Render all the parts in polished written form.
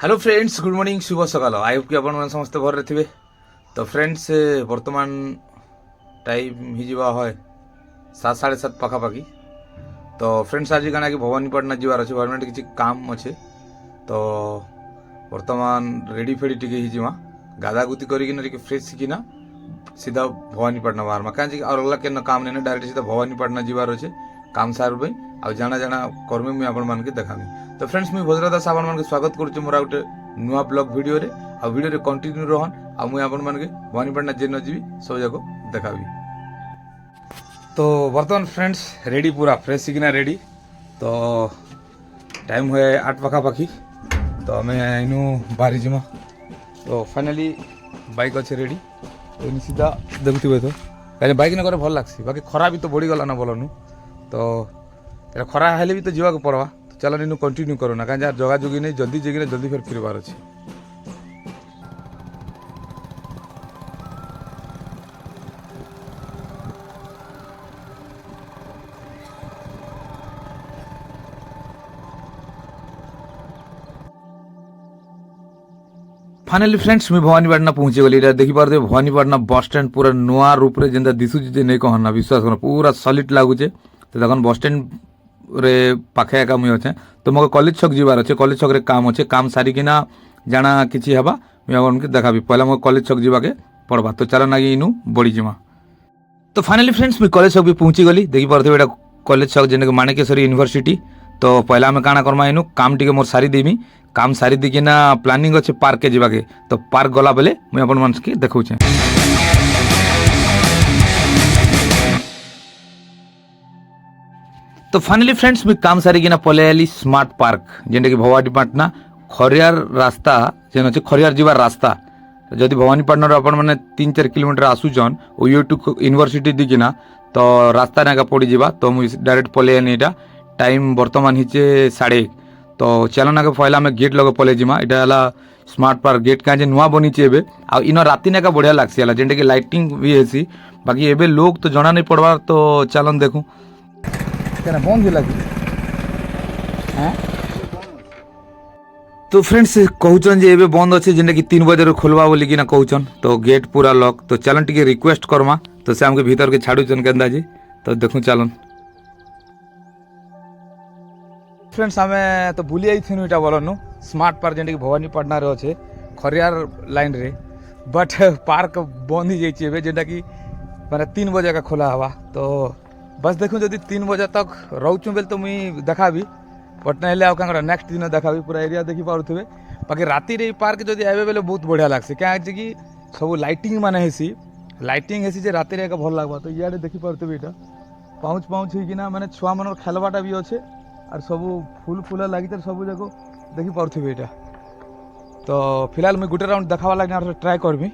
Hello friends, good morning, शुभ सकाल। I hope कि आपण समस्त घर थे। तो फ्रेंड्स वर्तमान टाइम ही 7:30 पाखापाखि। तो फ्रेंड्स आज क्या कि भवानीपाटना जीवार अच्छे गवर्नमेंट किसी काम अच्छे। तो वर्तमान रेडी फेडी टी गाधा गुती कर फ्रेश किना सीधा भवानीपाटना बाहर कहीं और अलग के काम नहीं डायरेक्ट सीधा भवानीपाटना जीवार अच्छे काम सार आ जाना जाना कर्मी मुझे आपण मान देखामी। तो फ्रेंड्स मुझे भद्र दास आपण मान स्वागत करुच्चे मोर गोटे नुआ ब्लॉग वीडियो रे। आ वीडियो रे कंटिन्यू रहन आ मुझे आपण मान भवानीपाटना जेन जी सब जाक देखाबी। तो वर्तमान फ्रेंड्स रेडी पूरा फ्रेश किना रेडी। तो टाइम हुए 8 पाखापाखि। तो आम इनू बाहरी जिमा। तो फाइनाली बाइक अच्छे रेडी। तो इन सीधा देखुवे तो कहीं बाइक न करे भल लग्सी। बाकी खरा भी तो बढ़ी गला ना बोलनु। तो खरा हेले भी तो जावाक पड़वा। तो चलो इनू कंटिन्यू करो ना कहीं जगह जोगी नहीं जल्दी जगह जल्दी फिर फिरबार अच्छे। फाइनाली फ्रेंड्स मुझे भवानीपाटना पहुंची गली। देखी पारे भवानीपाटना बस स्टैंड पूरा नुआ रूप रे जेंदा दिसुचे नहीं कहना विश्वास करना पूरा सॉलिड लगुचे। तो देखो बस स्टैंड रे पाखे एका मुझे अच्छे। तो मो कॉलेज छक जीवार अच्छे। कॉलेज छक रे काम अच्छे। काम सारिकिना जाना किसी हवा मुझे देखाबी। पहला मो कॉलेज छक जीवाके पड़वा। तो चलो ना इनू बढ़ी जिमा। तो फाइनाली फ्रेंड्स मुझे कॉलेज छक भी पहुंची गली। देखी पारे कॉलेज छक जेने माणिकेश्वरी यूनिवर्सिटी। तो पहला आम काଣା करमा इनू काम टी मोर सारी देमी। काम सारी दिकिना प्लानिंग अच्छे पार्क के जीवाके। तो पार्क गला बेले मुझे अपन मानस के देखौछे। तो फाइनली फ्रेंड्स मुझे काम सारी किना पले आली स्मार्ट पार्क जेंटा कि भवानीपाटना खरियार रास्ता जेन अच्छे खरियार जीवार रास्ता। जदि भवानीपाटना अपन मैंने 3-4 किलोमीटर आसुचन ओयो टू यूनिवर्सिटी दिकिना तो रास्ता नाका पड़ी जीवा। तो मुझे डायरेक्ट पले आनी एटा टाइम बर्तमान हिचे 1:30। तो चलो ना पहला आम गेट लगे पले जिमा। यहाँ स्मार्ट पार्क गेट कहीं नुआ बनी आ इन राति नाका बढ़िया लगसी जेनटा कि लाइटिंग भी है। बाकी एबे लोग तो जना नहीं पड़वा। तो चलन देखूँ क्या बंद लगे। तो फ्रेंड्स कहचन जे एबे बंद अच्छे जेनटा कि 3 बजे खोलवा बोली कि कहचन। तो गेट पूरा लॉक। तो चलन टी रिक्वेस्ट करमा। तो से आमके भीतर के छाड़ुचन के अंदाजी। तो देखूँ चलन फ्रेंड्स आम तो बुली आई इटा बोलनु स्मार्ट पार्क जेनटा कि भवानीपाटना रे अच्छे खरियार लाइन रे। बट पार्क बंद ही जाइए जेनटा कि माने 3 बजे का खोला हवा। तो बस देखूँ जदि 3 बजे तक रोचु बेल तो मुई देखाबी। बट ना क्या नेक्स्ट दिन देखाबी पूरा एरिया देखी पारे। बाकी राति रे पार्क जदि आवे बेले बहुत बढ़िया लगसी क्या कि सब लाइटिंग माने हेसी लाइटिंग हेसी जे राति रे भल लगवा। तो इे देखी पारे यहाँ पाउच पाउच होना माने छुआ मन खेलवाटा भी अच्छे और सब फुल फुल लगी सब जाक देखी पारे यहाँ। तो फिलहाल मुझे गोटे राउंड देखा लगे ट्राए करमी।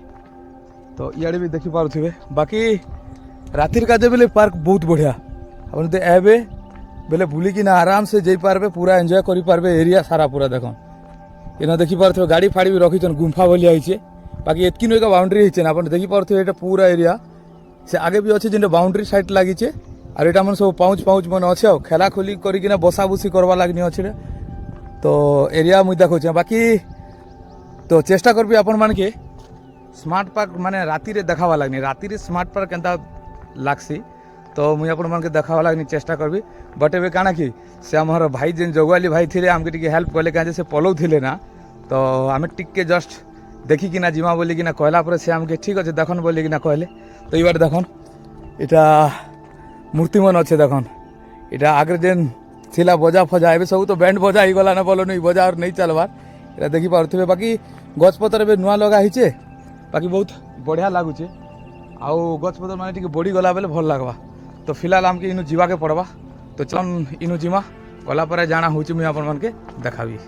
तो इे भी देखी पारे। बाकी रातिर का बेले पार्क बहुत बढ़िया आप एबे बेले बुलिकिना आराम से जाइ पारबे पूरा एंजॉय करि पारबे एरिया सारा पूरा देखो इन देखी पारे गाड़ी फाड़ी भी रखीन गुंफा भलिया होइछे। बाकी एतकी नुका बाउंड्री होइछे ना आप देखी पारे एटा पूरा एरिया से आगे भी अच्छे जेन बाउंड्री साइड लगी और यहाँ मन सब पाउच पाउच मन अच्छे खेला खोली करना बसा बुसी करवा लगनी अच्छे। तो एरिया मुझे देखा बाकी तो चेष्टा करबी आपण मान के स्मार्ट पार्क माने राति रे देखावा लगनी राति रे स्मार्ट पार्क केनता लागसी। तो मुझे आपण मान के देखावा लगनी चेष्टा करबी। बट एबे काना कि से हमर भाई जेन जगवाली भाई थे आमके टिके हेल्प कले कहीं से पलौ थे ना। तो आम टिके जस्ट देखिकिना जिमा बोलिकिना कहला पर से आमके ठीक अच्छे देखन बोलिकिना कहले। तो ये बार देखन इटा मूर्ति मन अच्छे देखन इटा आगे जेन थिला बजा फजा ए सब तो बैंड बजा ही गला ना बोलो नहीं बजा और नहीं चलबार इटा देखी पारे। बाकी गछपतर ए नुआ लगा ही बाकी बहुत बढ़िया लगुचे आउ गछपतर माने बढ़ी गला बेले भल लगवा। तो फिलहाल आमके इनू जीवाके पड़वा। तो चलन इनू जिमा गला पर जाना हूँ मुझे आपण मान के देखाबी।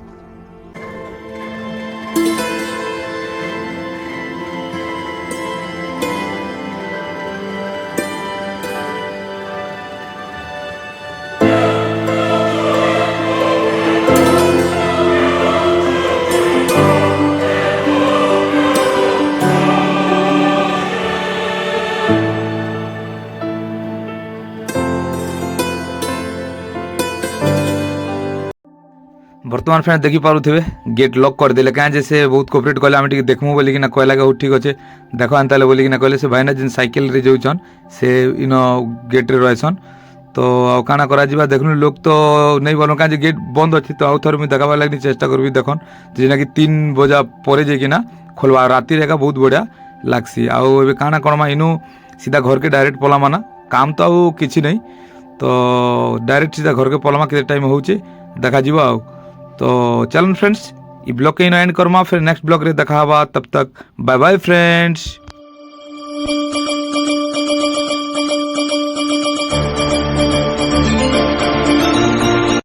बर्तमान फ्रेंड देखी पारे गेट लॉक करदे क्या से बहुत कोअपरेट कले आम देखमु बोलिकी कहला हो ठीक अच्छे देख आनता बोलिकी कहले से भाईना जिन साइकेल रे जाऊन से इन गेट रे रहसन तो काना करा देखनु लोग तो नहीं बोल क्या गेट बंद अच्छी तो आउ थर मुझे देखाबार लगे चेष्टा करी देखन जेना कि 3 बजा पर जाकिना खोलवा राति रेखा बहुत बढ़िया लगसी आउ काना करमा इनु सीधा घर के डायरेक्ट पलामा ना काम तो आउ किसी नहीं तो डायरेक्ट सीधा घर के पलामा के टाइम होचे देखा जीवा आउ तो चलन फ्रेंड्स ये ब्लॉग के एंड करमा फिर नेक्स्ट ब्लॉग रे देखा तब तक बाय बाय फ्रेंड्स।